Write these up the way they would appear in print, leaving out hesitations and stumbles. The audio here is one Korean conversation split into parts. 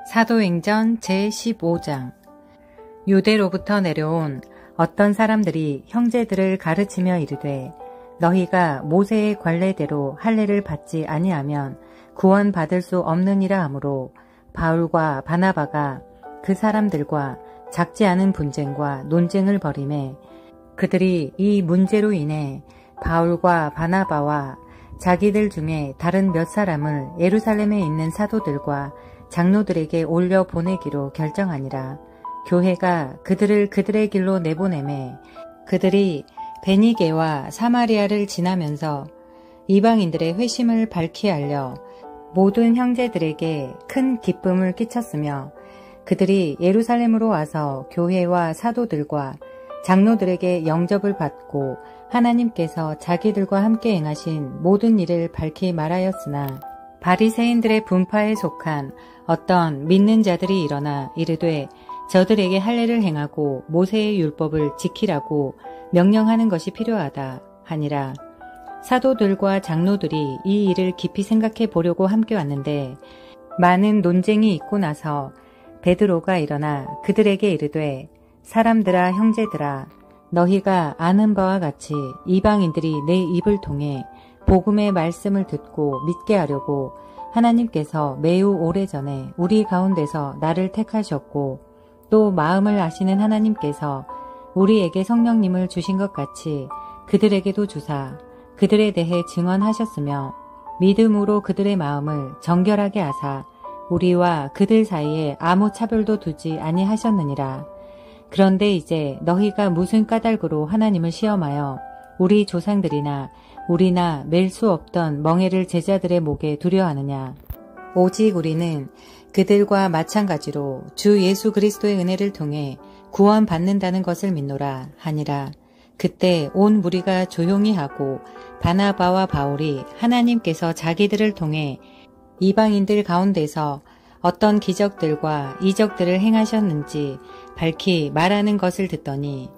사도행전 제15장. 유대로부터 내려온 어떤 사람들이 형제들을 가르치며 이르되 너희가 모세의 관례대로 할례를 받지 아니하면 구원받을 수 없느니라 하므로 바울과 바나바가 그 사람들과 작지 않은 분쟁과 논쟁을 벌이매 그들이 이 문제로 인해 바울과 바나바와 자기들 중에 다른 몇 사람을 예루살렘에 있는 사도들과 장로들에게 올려 보내기로 결정하니라. 교회가 그들을 그들의 길로 내보내매 그들이 베니게와 사마리아를 지나면서 이방인들의 회심을 밝히 알려 모든 형제들에게 큰 기쁨을 끼쳤으며 그들이 예루살렘으로 와서 교회와 사도들과 장로들에게 영접을 받고 하나님께서 자기들과 함께 행하신 모든 일을 밝히 말하였으나 바리새인들의 분파에 속한 어떤 믿는 자들이 일어나 이르되 저들에게 할례를 행하고 모세의 율법을 지키라고 명령하는 것이 필요하다 하니라. 사도들과 장로들이 이 일을 깊이 생각해 보려고 함께 왔는데 많은 논쟁이 있고 나서 베드로가 일어나 그들에게 이르되 사람들아 형제들아 너희가 아는 바와 같이 이방인들이 내 입을 통해 복음의 말씀을 듣고 믿게 하려고 하나님께서 매우 오래전에 우리 가운데서 나를 택하셨고 또 마음을 아시는 하나님께서 우리에게 성령님을 주신 것 같이 그들에게도 주사 그들에 대해 증언하셨으며 믿음으로 그들의 마음을 정결하게 하사 우리와 그들 사이에 아무 차별도 두지 아니하셨느니라. 그런데 이제 너희가 무슨 까닭으로 하나님을 시험하여 우리 조상들이나 우리나 맬 수 없던 멍에를 제자들의 목에 두려워하느냐. 오직 우리는 그들과 마찬가지로 주 예수 그리스도의 은혜를 통해 구원받는다는 것을 믿노라 하니라. 그때 온 무리가 조용히 하고 바나바와 바울이 하나님께서 자기들을 통해 이방인들 가운데서 어떤 기적들과 이적들을 행하셨는지 밝히 말하는 것을 듣더니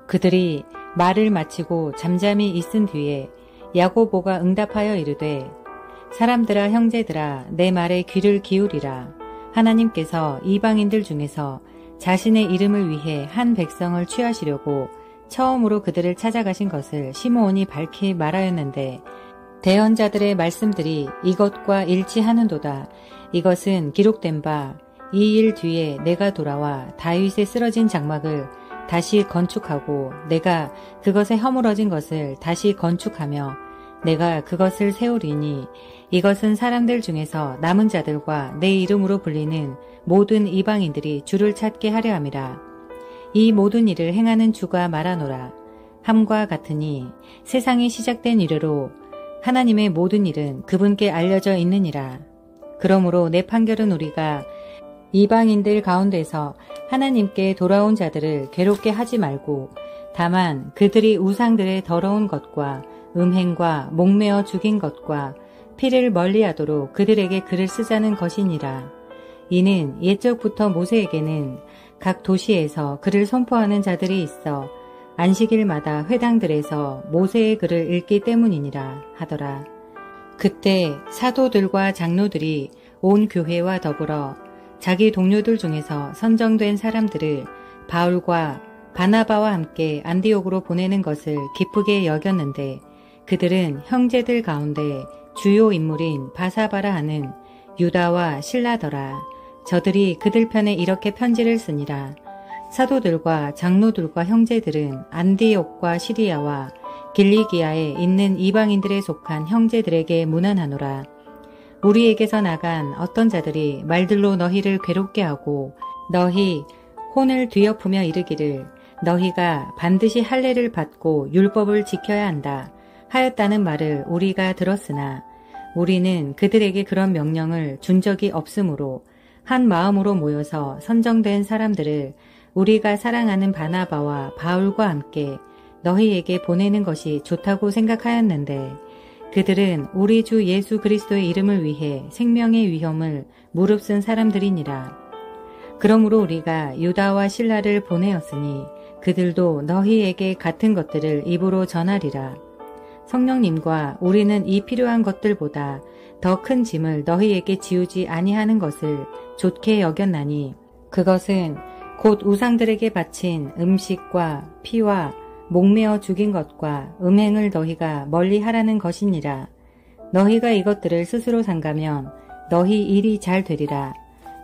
그들이 말을 마치고 잠잠히 있은 뒤에 야고보가 응답하여 이르되 사람들아 형제들아 내 말에 귀를 기울이라. 하나님께서 이방인들 중에서 자신의 이름을 위해 한 백성을 취하시려고 처음으로 그들을 찾아가신 것을 시므온이 밝히 말하였는데 대언자들의 말씀들이 이것과 일치하는도다. 이것은 기록된 바 이 일 뒤에 내가 돌아와 다윗의 쓰러진 장막을 다시 건축하고 내가 그것에 허물어진 것을 다시 건축하며 내가 그것을 세우리니 이것은 사람들 중에서 남은 자들과 내 이름으로 불리는 모든 이방인들이 주를 찾게 하려 함이라. 이 모든 일을 행하는 주가 말하노라. 함과 같으니 세상이 시작된 이래로 하나님의 모든 일은 그분께 알려져 있느니라. 그러므로 내 판결은 우리가 이방인들 가운데서 하나님께 돌아온 자들을 괴롭게 하지 말고 다만 그들이 우상들의 더러운 것과 음행과 목매어 죽인 것과 피를 멀리하도록 그들에게 글을 쓰자는 것이니라. 이는 옛적부터 모세에게는 각 도시에서 글을 선포하는 자들이 있어 안식일마다 회당들에서 모세의 글을 읽기 때문이니라 하더라. 그때 사도들과 장로들이 온 교회와 더불어 자기 동료들 중에서 선정된 사람들을 바울과 바나바와 함께 안디옥으로 보내는 것을 기쁘게 여겼는데 그들은 형제들 가운데 주요 인물인 바사바라 하는 유다와 실라더라. 저들이 그들 편에 이렇게 편지를 쓰니라. 사도들과 장로들과 형제들은 안디옥과 시리아와 길리기아에 있는 이방인들에 속한 형제들에게 문안하노라. 우리에게서 나간 어떤 자들이 말들로 너희를 괴롭게 하고 너희 혼을 뒤엎으며 이르기를 너희가 반드시 할례를 받고 율법을 지켜야 한다 하였다는 말을 우리가 들었으나 우리는 그들에게 그런 명령을 준 적이 없으므로 한 마음으로 모여서 선정된 사람들을 우리가 사랑하는 바나바와 바울과 함께 너희에게 보내는 것이 좋다고 생각하였는데 그들은 우리 주 예수 그리스도의 이름을 위해 생명의 위험을 무릅쓴 사람들이니라. 그러므로 우리가 유다와 실라를 보내었으니 그들도 너희에게 같은 것들을 입으로 전하리라. 성령님과 우리는 이 필요한 것들보다 더 큰 짐을 너희에게 지우지 아니하는 것을 좋게 여겼나니 그것은 곧 우상들에게 바친 음식과 피와 목매어 죽인 것과 음행을 너희가 멀리 하라는 것이니라. 너희가 이것들을 스스로 삼가면 너희 일이 잘 되리라.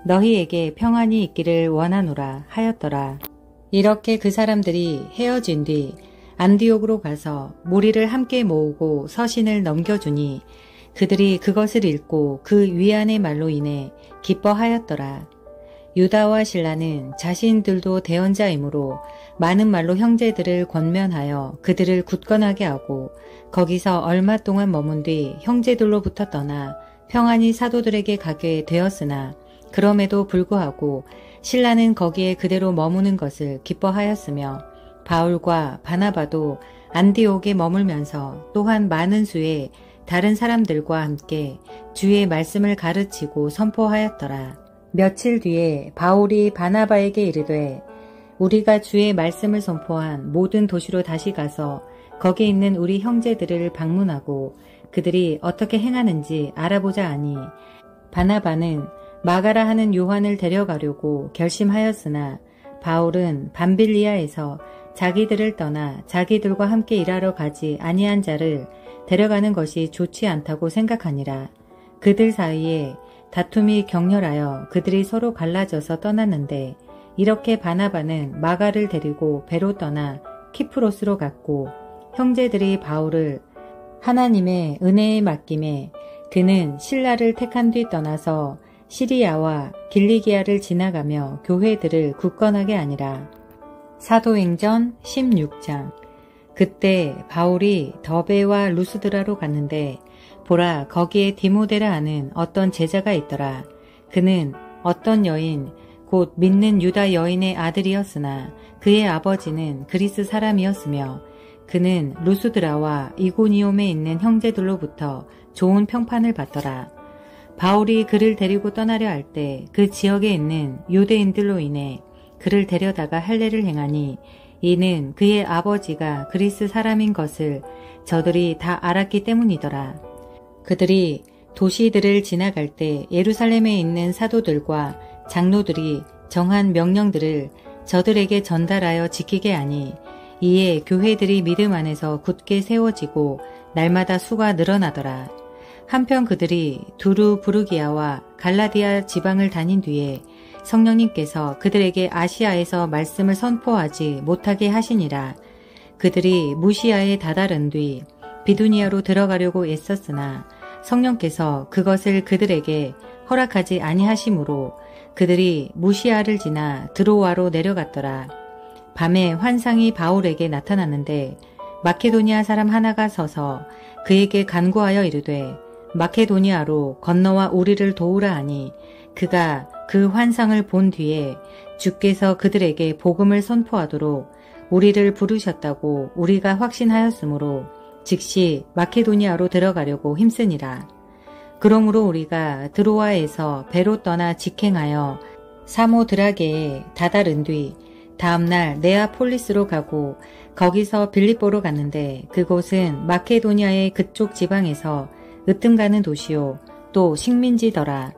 너희에게 평안이 있기를 원하노라 하였더라. 이렇게 그 사람들이 헤어진 뒤 안디옥으로 가서 무리를 함께 모으고 서신을 넘겨주니 그들이 그것을 읽고 그 위안의 말로 인해 기뻐하였더라. 유다와 실라는 자신들도 대언자이므로 많은 말로 형제들을 권면하여 그들을 굳건하게 하고 거기서 얼마 동안 머문 뒤 형제들로부터 떠나 평안히 사도들에게 가게 되었으나 그럼에도 불구하고 실라는 거기에 그대로 머무는 것을 기뻐하였으며 바울과 바나바도 안디옥에 머물면서 또한 많은 수의 다른 사람들과 함께 주의 말씀을 가르치고 선포하였더라. 며칠 뒤에 바울이 바나바에게 이르되 우리가 주의 말씀을 선포한 모든 도시로 다시 가서 거기 있는 우리 형제들을 방문하고 그들이 어떻게 행하는지 알아보자 하니 바나바는 마가라 하는 요한을 데려가려고 결심하였으나 바울은 밤빌리아에서 자기들을 떠나 자기들과 함께 일하러 가지 아니한 자를 데려가는 것이 좋지 않다고 생각하니라. 그들 사이에 다툼이 격렬하여 그들이 서로 갈라져서 떠났는데 이렇게 바나바는 마가를 데리고 배로 떠나 키프로스로 갔고 형제들이 바울을 하나님의 은혜에 맡김에 그는 신라를 택한 뒤 떠나서 시리아와 길리기아를 지나가며 교회들을 굳건하게 하니라. 사도행전 16장. 그때 바울이 더베와 루스드라로 갔는데 보라 거기에 디모데라 하는 어떤 제자가 있더라. 그는 어떤 여인 곧 믿는 유다 여인의 아들이었으나 그의 아버지는 그리스 사람이었으며 그는 루스드라와 이고니옴에 있는 형제들로부터 좋은 평판을 받더라. 바울이 그를 데리고 떠나려 할 때 그 지역에 있는 유대인들로 인해 그를 데려다가 할례를 행하니 이는 그의 아버지가 그리스 사람인 것을 저들이 다 알았기 때문이더라. 그들이 도시들을 지나갈 때 예루살렘에 있는 사도들과 장로들이 정한 명령들을 저들에게 전달하여 지키게 하니 이에 교회들이 믿음 안에서 굳게 세워지고 날마다 수가 늘어나더라. 한편 그들이 두루 부르기아와 갈라디아 지방을 다닌 뒤에 성령님께서 그들에게 아시아에서 말씀을 선포하지 못하게 하시니라. 그들이 무시아에 다다른 뒤 비두니아로 들어가려고 애썼으나 성령께서 그것을 그들에게 허락하지 아니하시므로 그들이 무시아를 지나 드로아로 내려갔더라. 밤에 환상이 바울에게 나타났는데 마케도니아 사람 하나가 서서 그에게 간구하여 이르되 마케도니아로 건너와 우리를 도우라 하니 그가 그 환상을 본 뒤에 주께서 그들에게 복음을 선포하도록 우리를 부르셨다고 우리가 확신하였으므로 즉시 마케도니아로 들어가려고 힘쓰니라. 그러므로 우리가 드로아에서 배로 떠나 직행하여 사모드라게에 다다른 뒤 다음날 네아폴리스로 가고 거기서 빌립보로 갔는데 그곳은 마케도니아의 그쪽 지방에서 으뜸가는 도시요 또 식민지더라.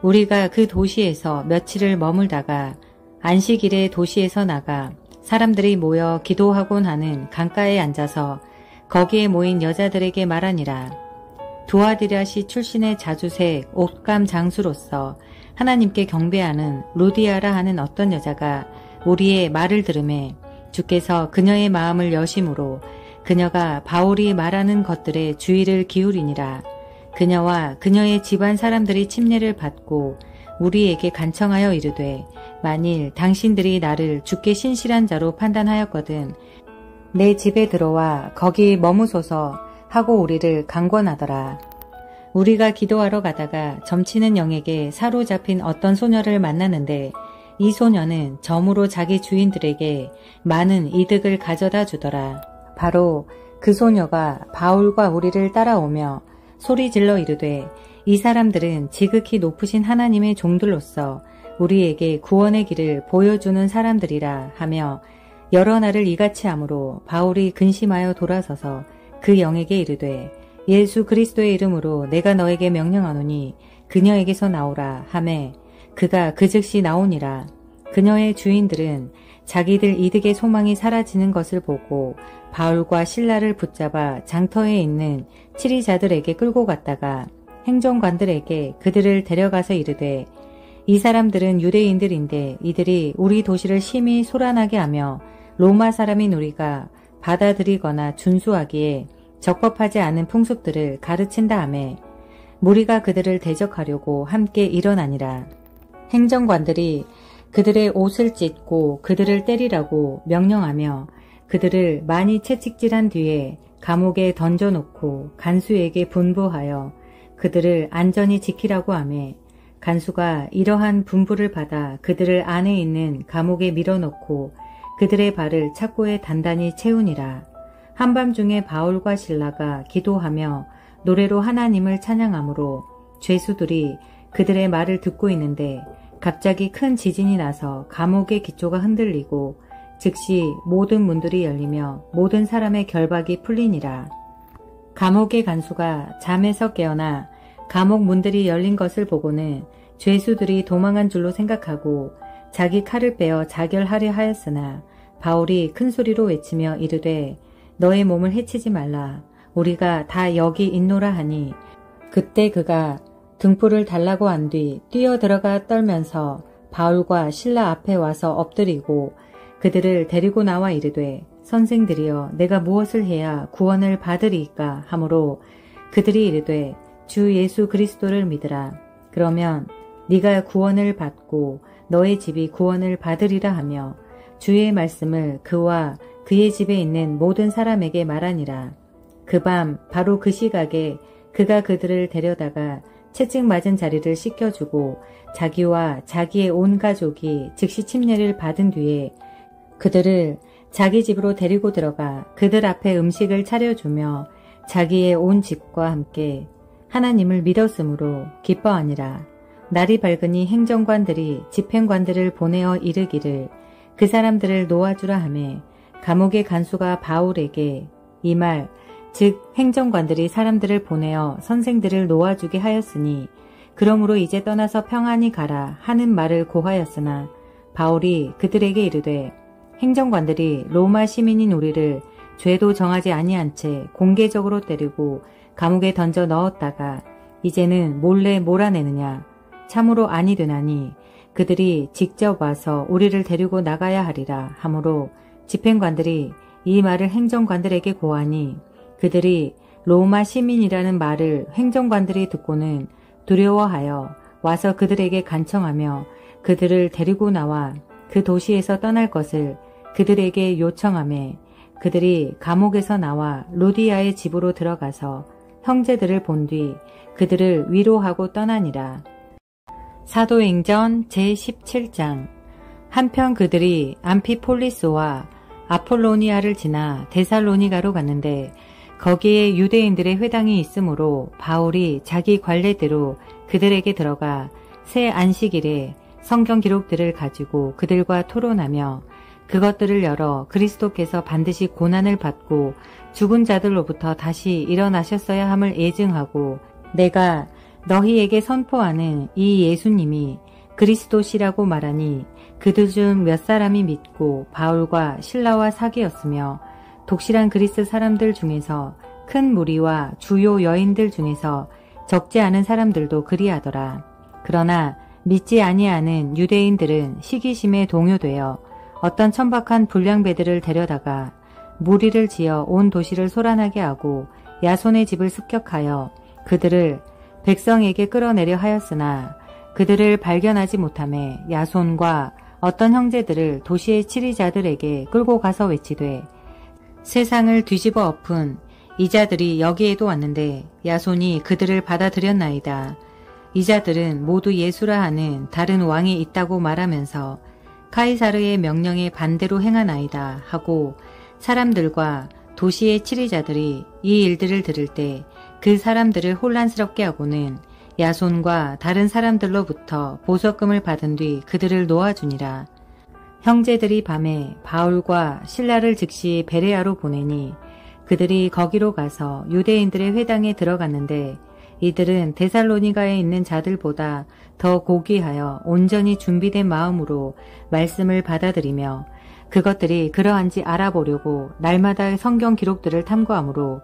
우리가 그 도시에서 며칠을 머물다가 안식일에 도시에서 나가 사람들이 모여 기도하곤 하는 강가에 앉아서 거기에 모인 여자들에게 말하니라. 두아디라시 출신의 자주색 옷감 장수로서 하나님께 경배하는 루디아라 하는 어떤 여자가 우리의 말을 들으매 주께서 그녀의 마음을 여심으로 그녀가 바울이 말하는 것들에 주의를 기울이니라. 그녀와 그녀의 집안 사람들이 침례를 받고 우리에게 간청하여 이르되 만일 당신들이 나를 주께 신실한 자로 판단하였거든 내 집에 들어와 거기 머무소서 하고 우리를 강권하더라. 우리가 기도하러 가다가 점치는 영에게 사로잡힌 어떤 소녀를 만났는데 이 소녀는 점으로 자기 주인들에게 많은 이득을 가져다 주더라. 바로 그 소녀가 바울과 우리를 따라오며 소리질러 이르되 이 사람들은 지극히 높으신 하나님의 종들로서 우리에게 구원의 길을 보여주는 사람들이라 하며 여러 날을 이같이 하므로 바울이 근심하여 돌아서서 그 영에게 이르되 예수 그리스도의 이름으로 내가 너에게 명령하노니 그녀에게서 나오라 하매 그가 그 즉시 나오니라. 그녀의 주인들은 자기들 이득의 소망이 사라지는 것을 보고 바울과 실라를 붙잡아 장터에 있는 치리자들에게 끌고 갔다가 행정관들에게 그들을 데려가서 이르되 이 사람들은 유대인들인데 이들이 우리 도시를 심히 소란하게 하며 로마 사람인 우리가 받아들이거나 준수하기에 적법하지 않은 풍습들을 가르친다 하매 무리가 그들을 대적하려고 함께 일어나니라. 행정관들이 그들의 옷을 찢고 그들을 때리라고 명령하며 그들을 많이 채찍질한 뒤에 감옥에 던져놓고 간수에게 분부하여 그들을 안전히 지키라고 하매 간수가 이러한 분부를 받아 그들을 안에 있는 감옥에 밀어넣고 그들의 발을 착고에 단단히 채우니라. 한밤중에 바울과 실라가 기도하며 노래로 하나님을 찬양하므로 죄수들이 그들의 말을 듣고 있는데 갑자기 큰 지진이 나서 감옥의 기초가 흔들리고 즉시 모든 문들이 열리며 모든 사람의 결박이 풀리니라. 감옥의 간수가 잠에서 깨어나 감옥 문들이 열린 것을 보고는 죄수들이 도망한 줄로 생각하고 자기 칼을 빼어 자결하려 하였으나 바울이 큰 소리로 외치며 이르되 너의 몸을 해치지 말라. 우리가 다 여기 있노라 하니 그때 그가 등불을 달라고 한 뒤 뛰어들어가 떨면서 바울과 실라 앞에 와서 엎드리고 그들을 데리고 나와 이르되 선생들이여 내가 무엇을 해야 구원을 받으리이까 하므로 그들이 이르되 주 예수 그리스도를 믿으라. 그러면 네가 구원을 받고 너의 집이 구원을 받으리라 하며 주의 말씀을 그와 그의 집에 있는 모든 사람에게 말하니라. 그 밤 바로 그 시각에 그가 그들을 데려다가 채찍 맞은 자리를 씻겨주고 자기와 자기의 온 가족이 즉시 침례를 받은 뒤에 그들을 자기 집으로 데리고 들어가 그들 앞에 음식을 차려주며 자기의 온 집과 함께 하나님을 믿었으므로 기뻐하니라. 날이 밝으니 행정관들이 집행관들을 보내어 이르기를 그 사람들을 놓아주라 하매 감옥의 간수가 바울에게 이 말 즉 행정관들이 사람들을 보내어 선생들을 놓아주게 하였으니 그러므로 이제 떠나서 평안히 가라 하는 말을 고하였으나 바울이 그들에게 이르되 행정관들이 로마 시민인 우리를 죄도 정하지 아니한 채 공개적으로 때리고 감옥에 던져 넣었다가 이제는 몰래 몰아내느냐. 참으로 아니 되나니 그들이 직접 와서 우리를 데리고 나가야 하리라 하므로 집행관들이 이 말을 행정관들에게 고하니 그들이 로마 시민이라는 말을 행정관들이 듣고는 두려워하여 와서 그들에게 간청하며 그들을 데리고 나와 그 도시에서 떠날 것을 그들에게 요청하매 그들이 감옥에서 나와 루디아의 집으로 들어가서 형제들을 본 뒤 그들을 위로하고 떠나니라. 사도행전 제17장. 한편 그들이 암피폴리스와 아폴로니아를 지나 데살로니가로 갔는데 거기에 유대인들의 회당이 있으므로 바울이 자기 관례대로 그들에게 들어가 새 안식일에 성경 기록들을 가지고 그들과 토론하며 그것들을 열어 그리스도께서 반드시 고난을 받고 죽은 자들로부터 다시 일어나셨어야 함을 예증하고 내가 너희에게 선포하는 이 예수님이 그리스도시라고 말하니 그들 중 몇 사람이 믿고 바울과 실라와 사귀었으며 독실한 그리스 사람들 중에서 큰 무리와 주요 여인들 중에서 적지 않은 사람들도 그리하더라. 그러나 믿지 아니하는 유대인들은 시기심에 동요되어 어떤 천박한 불량배들을 데려다가 무리를 지어 온 도시를 소란하게 하고 야손의 집을 습격하여 그들을 백성에게 끌어내려 하였으나 그들을 발견하지 못하매 야손과 어떤 형제들을 도시의 치리자들에게 끌고 가서 외치되 세상을 뒤집어 엎은 이자들이 여기에도 왔는데 야손이 그들을 받아들였나이다. 이자들은 모두 예수라 하는 다른 왕이 있다고 말하면서 카이사르의 명령에 반대로 행하나이다 하고 사람들과 도시의 치리자들이 이 일들을 들을 때 그 사람들을 혼란스럽게 하고는 야손과 다른 사람들로부터 보석금을 받은 뒤 그들을 놓아주니라. 형제들이 밤에 바울과 실라를 즉시 베레아로 보내니 그들이 거기로 가서 유대인들의 회당에 들어갔는데 이들은 데살로니가에 있는 자들보다 더 고귀하여 온전히 준비된 마음으로 말씀을 받아들이며 그것들이 그러한지 알아보려고 날마다 성경 기록들을 탐구하므로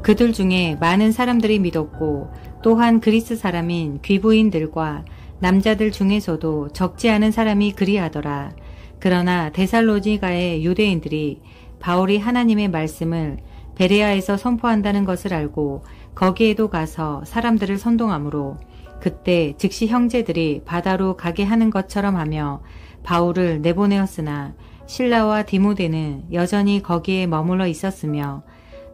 그들 중에 많은 사람들이 믿었고 또한 그리스 사람인 귀부인들과 남자들 중에서도 적지 않은 사람이 그리하더라. 그러나 데살로니가의 유대인들이 바울이 하나님의 말씀을 베레아에서 선포한다는 것을 알고 거기에도 가서 사람들을 선동하므로 그때 즉시 형제들이 바다로 가게 하는 것처럼 하며 바울을 내보내었으나 실라와 디모데는 여전히 거기에 머물러 있었으며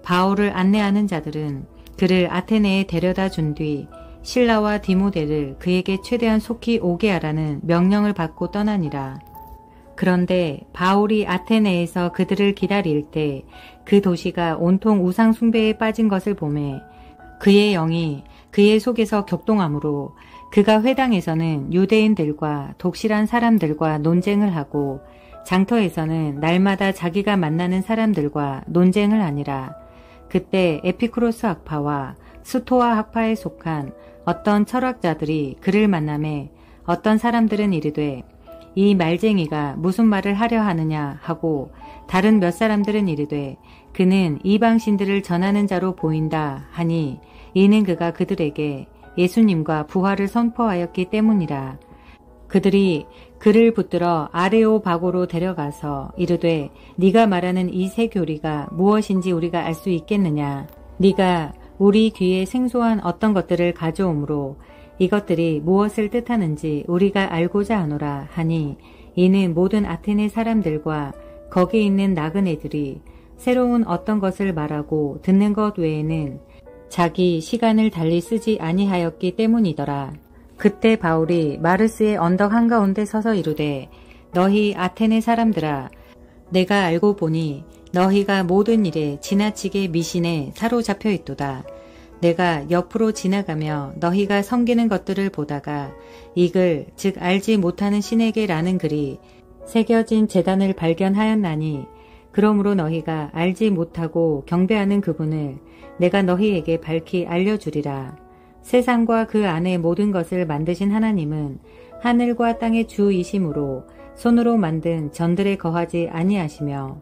바울을 안내하는 자들은 그를 아테네에 데려다 준 뒤 실라와 디모데를 그에게 최대한 속히 오게 하라는 명령을 받고 떠나니라. 그런데 바울이 아테네에서 그들을 기다릴 때 그 도시가 온통 우상 숭배에 빠진 것을 보매 그의 영이 그의 속에서 격동하므로 그가 회당에서는 유대인들과 독실한 사람들과 논쟁을 하고 장터에서는 날마다 자기가 만나는 사람들과 논쟁을 하니라. 그때 에피쿠로스 학파와 스토아 학파에 속한 어떤 철학자들이 그를 만나매 어떤 사람들은 이르되 이 말쟁이가 무슨 말을 하려 하느냐 하고 다른 몇 사람들은 이르되 그는 이방신들을 전하는 자로 보인다 하니 이는 그가 그들에게 예수님과 부활을 선포하였기 때문이라. 그들이 그를 붙들어 아레오바고로 데려가서 이르되 네가 말하는 이 새 교리가 무엇인지 우리가 알 수 있겠느냐. 네가 우리 귀에 생소한 어떤 것들을 가져오므로 이것들이 무엇을 뜻하는지 우리가 알고자 하노라 하니 이는 모든 아테네 사람들과 거기 있는 나그네들이 새로운 어떤 것을 말하고 듣는 것 외에는 자기 시간을 달리 쓰지 아니하였기 때문이더라. 그때 바울이 마르스의 언덕 한가운데 서서 이르되 너희 아테네 사람들아 내가 알고 보니 너희가 모든 일에 지나치게 미신에 사로잡혀 있도다. 내가 옆으로 지나가며 너희가 섬기는 것들을 보다가 이 글 즉 알지 못하는 신에게라는 글이 새겨진 제단을 발견하였나니 그러므로 너희가 알지 못하고 경배하는 그분을 내가 너희에게 밝히 알려주리라. 세상과 그 안의 모든 것을 만드신 하나님은 하늘과 땅의 주이심으로 손으로 만든 전들에 거하지 아니하시며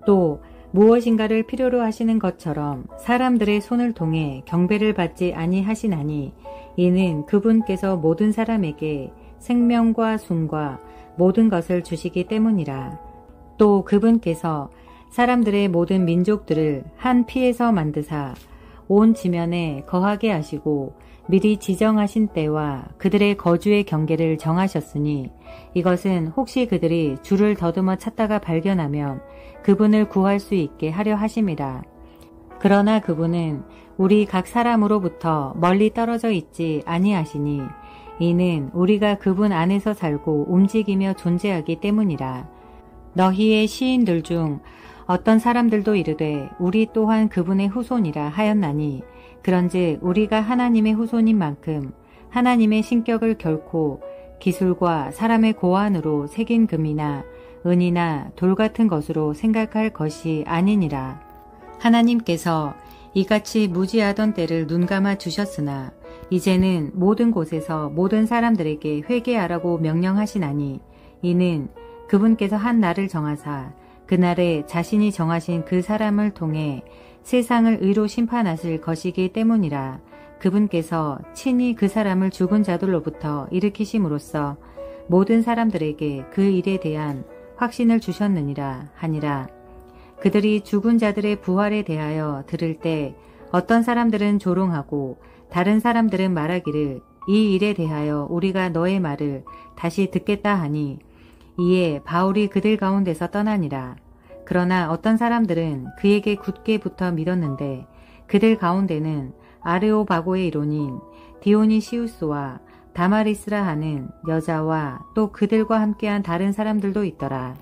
또 무엇인가를 필요로 하시는 것처럼 사람들의 손을 통해 경배를 받지 아니하시나니 이는 그분께서 모든 사람에게 생명과 숨과 모든 것을 주시기 때문이라. 또 그분께서 사람들의 모든 민족들을 한 피에서 만드사 온 지면에 거하게 하시고 미리 지정하신 때와 그들의 거주의 경계를 정하셨으니 이것은 혹시 그들이 주를 더듬어 찾다가 발견하면 그분을 구할 수 있게 하려 하심이라. 그러나 그분은 우리 각 사람으로부터 멀리 떨어져 있지 아니하시니 이는 우리가 그분 안에서 살고 움직이며 존재하기 때문이라. 너희의 시인들 중 어떤 사람들도 이르되 우리 또한 그분의 후손이라 하였나니 그런즉 우리가 하나님의 후손인 만큼 하나님의 신격을 결코 기술과 사람의 고안으로 새긴 금이나 은이나 돌 같은 것으로 생각할 것이 아니니라. 하나님께서 이같이 무지하던 때를 눈감아 주셨으나 이제는 모든 곳에서 모든 사람들에게 회개하라고 명령하시나니 이는 그분께서 한 날을 정하사 그날에 자신이 정하신 그 사람을 통해 세상을 의로 심판하실 것이기 때문이라. 그분께서 친히 그 사람을 죽은 자들로부터 일으키심으로써 모든 사람들에게 그 일에 대한 확신을 주셨느니라 하니라. 그들이 죽은 자들의 부활에 대하여 들을 때 어떤 사람들은 조롱하고 다른 사람들은 말하기를 이 일에 대하여 우리가 너의 말을 다시 듣겠다 하니 이에 바울이 그들 가운데서 떠나니라. 그러나 어떤 사람들은 그에게 굳게 붙어 믿었는데 그들 가운데는 아레오바고의 이론인 디오니시우스와 다마리스라 하는 여자와 또 그들과 함께한 다른 사람들도 있더라.